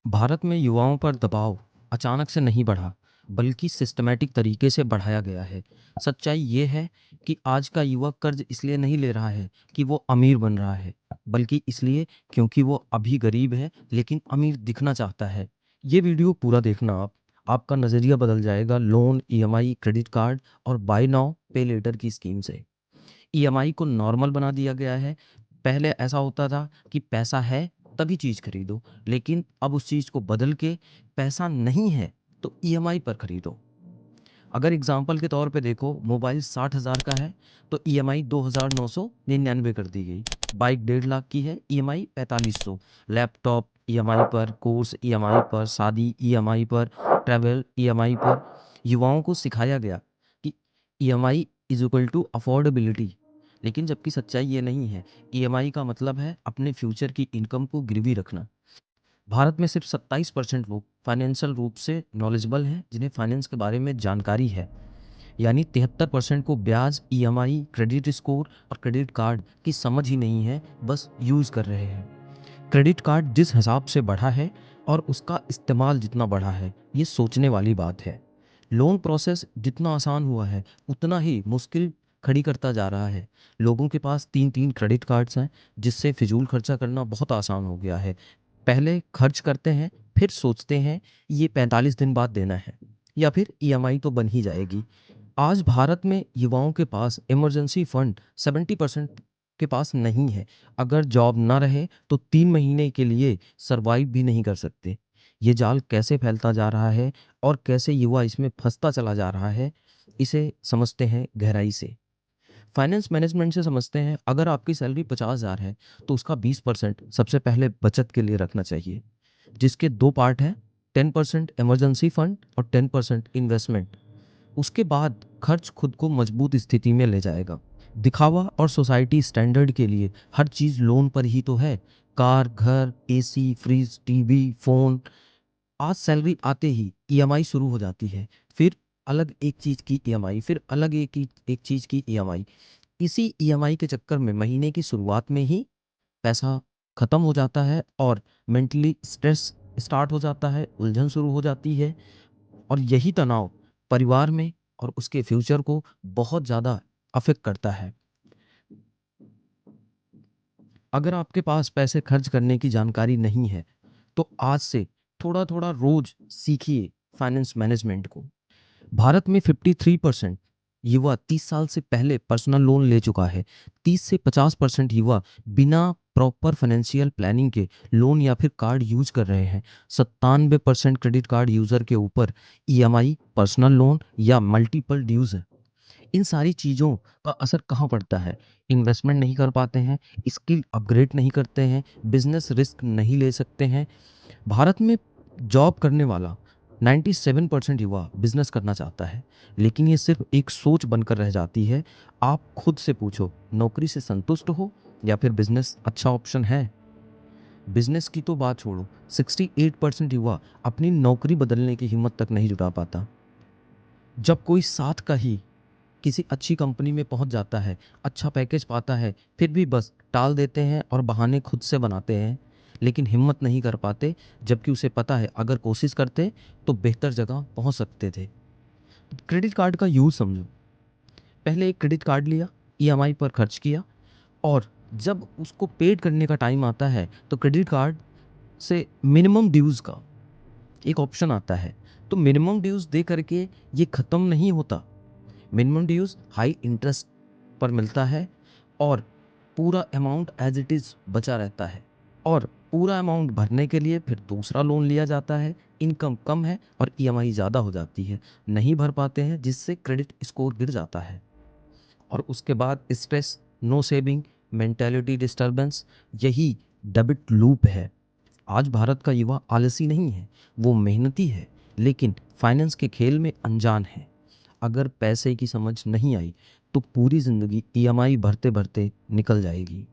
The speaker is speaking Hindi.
भारत में युवाओं पर दबाव अचानक से नहीं बढ़ा, बल्कि सिस्टमैटिक तरीके से बढ़ाया गया है। सच्चाई ये है कि आज का युवा कर्ज इसलिए नहीं ले रहा है कि वो अमीर बन रहा है, बल्कि इसलिए क्योंकि वो अभी गरीब है लेकिन अमीर दिखना चाहता है। ये वीडियो पूरा देखना आप, आपका नज़रिया बदल जाएगा लोन, ईएमआई, क्रेडिट कार्ड और बाय नाउ पे लेटर की स्कीम से। ईएमआई को नॉर्मल बना दिया गया है। पहले ऐसा होता था कि पैसा है तभी चीज़ खरीदो, लेकिन अब उस चीज़ को बदल के पैसा नहीं है तो ईएमआई पर खरीदो। अगर एग्जाम्पल के तौर पे देखो, मोबाइल 60,000 का है तो ईएमआई 2,999 कर दी गई। बाइक 1.5 लाख की है, ईएमआई 4500। लैपटॉप ईएमआई पर, कोर्स ईएमआई पर, शादी ईएमआई पर, ट्रैवल ईएमआई पर। युवाओं को सिखाया गया कि EMI is equal to affordability, लेकिन जबकि सच्चाई ये नहीं है। ईएमआई का मतलब है अपने फ्यूचर की इनकम को गिरवी रखना। भारत में सिर्फ 27% लोग फाइनेंशियल रूप से नॉलेजेबल हैं, जिन्हें फाइनेंस के बारे में जानकारी है। यानी 73% को ब्याज, ईएमआई, क्रेडिट स्कोर और क्रेडिट कार्ड की समझ ही नहीं है, बस यूज़ कर रहे हैं। क्रेडिट कार्ड जिस हिसाब से बढ़ा है और उसका इस्तेमाल जितना बढ़ा है, ये सोचने वाली बात है। लोन प्रोसेस जितना आसान हुआ है, उतना ही मुश्किल खड़ी करता जा रहा है। लोगों के पास 3-3 क्रेडिट कार्ड्स हैं, जिससे फिजूल खर्चा करना बहुत आसान हो गया है। पहले खर्च करते हैं, फिर सोचते हैं ये 45 दिन बाद देना है, या फिर ईएमआई तो बन ही जाएगी। आज भारत में युवाओं के पास इमरजेंसी फंड 70% के पास नहीं है। अगर जॉब ना रहे तो 3 महीने के लिए सरवाइव भी नहीं कर सकते। ये जाल कैसे फैलता जा रहा है और कैसे युवा इसमें फंसता चला जा रहा है, इसे समझते हैं गहराई से। फाइनेंस मैनेजमेंट से समझते हैं। अगर आपकी सैलरी 50,000 है तो उसका 20% सबसे पहले बचत के लिए रखना चाहिए, जिसके दो पार्ट हैं, 10% इमरजेंसी फंड और 10% इन्वेस्टमेंट। उसके बाद खर्च खुद को मजबूत स्थिति में ले जाएगा। दिखावा और सोसाइटी स्टैंडर्ड के लिए हर चीज़ लोन पर ही तो है। कार, घर, एसी, फ्रिज, टीवी, फ़ोन। आज सैलरी आते ही ईएमआई शुरू हो जाती है, फिर अलग एक चीज़ की ईएमआई, फिर अलग एक चीज़ की ईएमआई। इसी ईएमआई के चक्कर में महीने की शुरुआत में ही पैसा ख़त्म हो जाता है और मेंटली स्ट्रेस स्टार्ट हो जाता है, उलझन शुरू हो जाती है। और यही तनाव परिवार में और उसके फ्यूचर को बहुत ज़्यादा अफेक्ट करता है। अगर आपके पास पैसे खर्च करने की जानकारी नहीं है, तो आज से थोड़ा-थोड़ा रोज़ सीखिए फाइनेंस मैनेजमेंट को। भारत में 53% युवा 30 साल से पहले पर्सनल लोन ले चुका है। 30 से 50% युवा बिना प्रॉपर फाइनेंशियल प्लानिंग के लोन या फिर कार्ड यूज़ कर रहे हैं। 97% क्रेडिट कार्ड यूज़र के ऊपर ईएमआई, पर्सनल लोन या मल्टीपल ड्यूज़ है। इन सारी चीज़ों का असर कहाँ पड़ता है? इन्वेस्टमेंट नहीं कर पाते हैं, स्किल अपग्रेड नहीं करते हैं, बिज़नेस रिस्क नहीं ले सकते हैं। भारत में जॉब करने वाला 97% युवा बिजनेस करना चाहता है, लेकिन ये सिर्फ एक सोच बनकर रह जाती है। आप खुद से पूछो, नौकरी से संतुष्ट हो या फिर बिजनेस अच्छा ऑप्शन है? बिजनेस की तो बात छोड़ो, 68% युवा अपनी नौकरी बदलने की हिम्मत तक नहीं जुटा पाता। जब कोई साथ का ही किसी अच्छी कंपनी में पहुंच जाता है, अच्छा पैकेज पाता है, फिर भी बस टाल देते हैं और बहाने खुद से बनाते हैं, लेकिन हिम्मत नहीं कर पाते, जबकि उसे पता है अगर कोशिश करते तो बेहतर जगह पहुंच सकते थे। क्रेडिट कार्ड का यूज़ समझो। पहले एक क्रेडिट कार्ड लिया, ईएमआई पर खर्च किया, और जब उसको पेड करने का टाइम आता है तो क्रेडिट कार्ड से मिनिमम ड्यूज़ का एक ऑप्शन आता है। तो मिनिमम ड्यूज़ दे करके ये ख़त्म नहीं होता। मिनिमम ड्यूज़ हाई इंटरेस्ट पर मिलता है और पूरा अमाउंट एज इट इज़ बचा रहता है, और पूरा अमाउंट भरने के लिए फिर दूसरा लोन लिया जाता है। इनकम कम है और ईएमआई ज़्यादा हो जाती है, नहीं भर पाते हैं, जिससे क्रेडिट स्कोर गिर जाता है। और उसके बाद stress, no saving, mentality disturbance, यही डेबिट लूप है। आज भारत का युवा आलसी नहीं है, वो मेहनती है, लेकिन फाइनेंस के खेल में अनजान है। अगर पैसे की समझ नहीं आई तो पूरी ज़िंदगी ईएमआई भरते भरते निकल जाएगी।